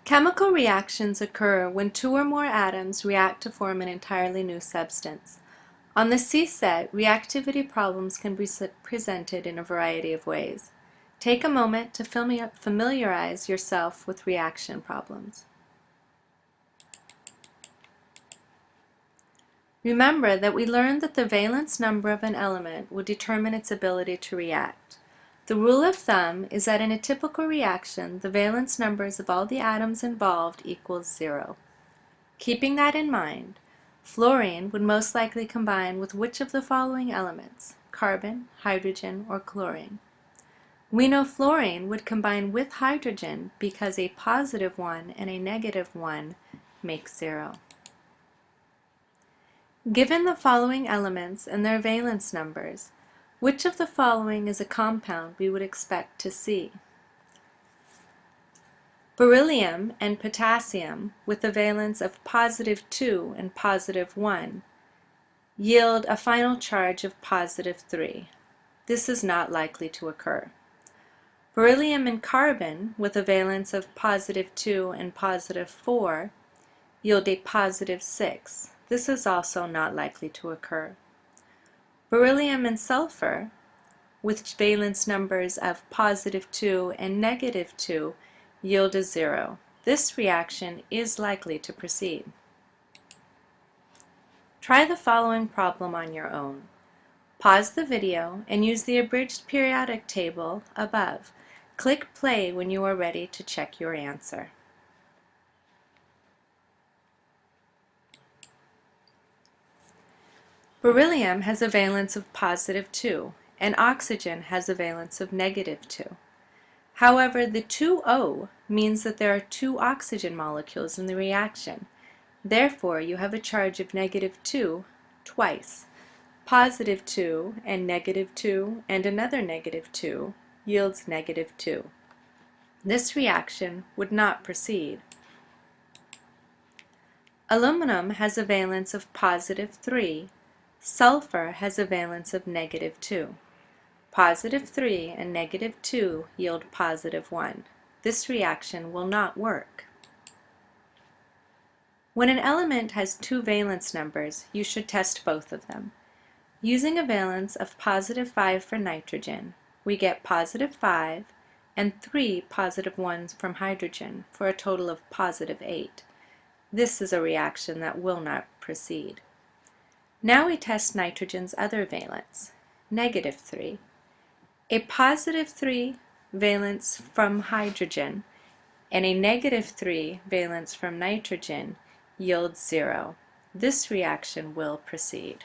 Chemical reactions occur when two or more atoms react to form an entirely new substance. On the cset, reactivity problems can be presented in a variety of ways. Take a moment to familiarize yourself with reaction problems. Remember that we learned that the valence number of an element will determine its ability to react. The rule of thumb is that in a typical reaction, the valence numbers of all the atoms involved equals 0. Keeping that in mind, fluorine would most likely combine with which of the following elements? Carbon, hydrogen, or chlorine? We know fluorine would combine with hydrogen because a positive 1 and a negative 1 make 0. Given the following elements and their valence numbers, which of the following is a compound we would expect to see? Beryllium and potassium, with a valence of positive 2 and positive 1, yield a final charge of positive 3. This is not likely to occur. Beryllium and carbon, with a valence of positive 2 and positive 4, yield a positive 6. This is also not likely to occur. Beryllium and sulfur, with valence numbers of positive 2 and negative 2, yield a 0. This reaction is likely to proceed. Try the following problem on your own. Pause the video and use the abridged periodic table above. Click play when you are ready to check your answer. Beryllium has a valence of positive 2, and oxygen has a valence of negative 2. However, the 2O means that there are two oxygen molecules in the reaction. Therefore, you have a charge of negative 2 twice. Positive 2 and negative 2 and another negative 2 yields negative 2. This reaction would not proceed. Aluminum has a valence of positive 3. Sulfur has a valence of negative 2. Positive 3 and negative 2 yield positive 1. This reaction will not work. When an element has two valence numbers, you should test both of them. Using a valence of positive 5 for nitrogen, we get positive 5 and 3 positive 1s from hydrogen for a total of positive 8. This is a reaction that will not proceed. Now we test nitrogen's other valence, negative 3. A positive 3 valence from hydrogen and a negative 3 valence from nitrogen yields 0. This reaction will proceed.